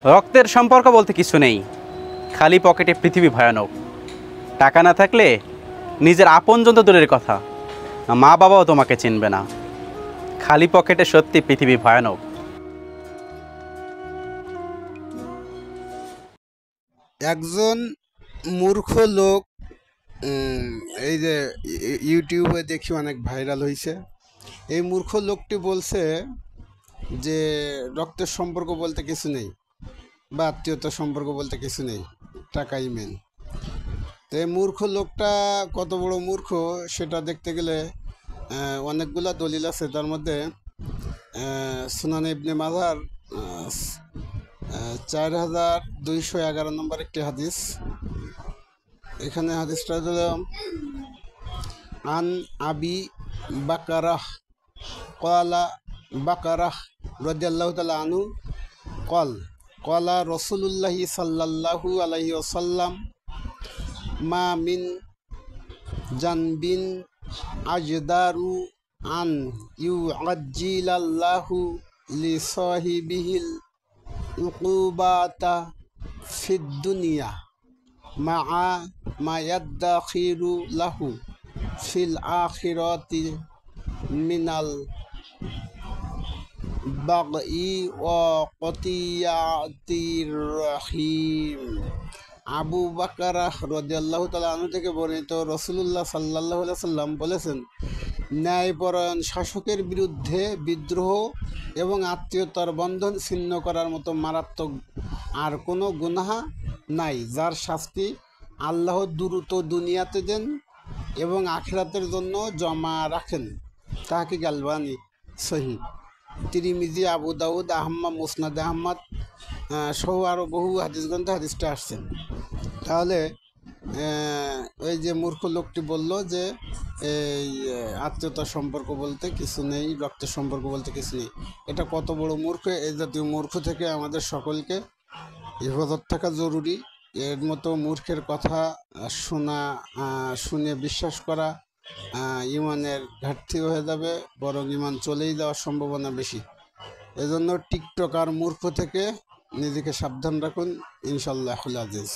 রক্তের সম্পর্ক বলতে কিছু নেই, খালি পকেটে পৃথিবী ভয়ানক। টাকা না থাকলে নিজের আপনজন তো দূরের কথা, মা বাবাও তোমাকে চিনবে না। খালি পকেটে সত্যি পৃথিবী ভয়ানক। একজন মূর্খ লোক এই যে ইউটিউবে দেখি অনেক ভাইরাল হয়েছে। এই মূর্খ লোকটি বলছে যে রক্তের সম্পর্ক বলতে কিছু নেই বা আত্মীয়তার সম্পর্ক বলতে কিছু নেই, টাকাই মেন। তো এই মূর্খ লোকটা কত বড় মূর্খ সেটা দেখতে গেলে অনেকগুলা দলিল আছে। তার মধ্যে সুনান ইবনে মাজার 4211 নম্বর একটি হাদিস। এখানে হাদিসটা হল আন আবি বাকারাহ কলা বাকারাহ রাদিয়াল্লাহু তাআলা আনহু কল কলা রাসূলুল্লাহি সাল্লাল্লাহু আলাইহি ওয়াসাল্লাম মা মিন জানবিন আজদারু আন ইউআজ্জিলাল্লাহু লিসাহিবিহিল উকুবাতা ফিদ দুনিয়া মা মা ইয়াদ্দাখিরু লাহু ফিল আখিরাতি মিনাল বাগই ওয়া কতিয়াতির রহিম। আবু বকর রাদিয়াল্লাহু তাআলা আনহু থেকে বর্ণিত, রাসূলুল্লাহ সাল্লাল্লাহু আলাইহি সাল্লাম বলেছেন, ন্যায়পরায়ণ শাসকের বিরুদ্ধে বিদ্রোহ এবং আত্মীয়তার বন্ধন ছিন্ন করার মতো মারাত্মক আর কোনো গুনাহ নাই, যার শাস্তি আল্লাহ দ্রুত দুনিয়াতে দেন এবং আখিরাতের জন্য জমা রাখেন। তাহকিক আলবানী সহিহ। তিরমিজি, আবু দাউদ, আহমদ, মুসনাদ আহমদ সহ আরও বহু হাদিস গ্রন্থে হাদিসটা আসছেন। তাহলে ওই যে মূর্খ লোকটি বলল যে এই আত্মীয়তার সম্পর্ক বলতে কিছু নেই, রক্তের সম্পর্ক বলতে কিছু নেই, এটা কত বড় মূর্খ! এই জাতীয় মূর্খ থেকে আমাদের সকলকে হেফাজত থাকা জরুরি। এর মতো মূর্খের কথা শুনে বিশ্বাস করা ইমানের ঘাটতি হয়ে যাবে, বরং ইমান চলেই যাওয়ার সম্ভাবনা বেশি। এজন্য টিকটক আর মূর্খ থেকে নিজেকে সাবধান রাখুন। ইনশাল্লাহুল আজিজ।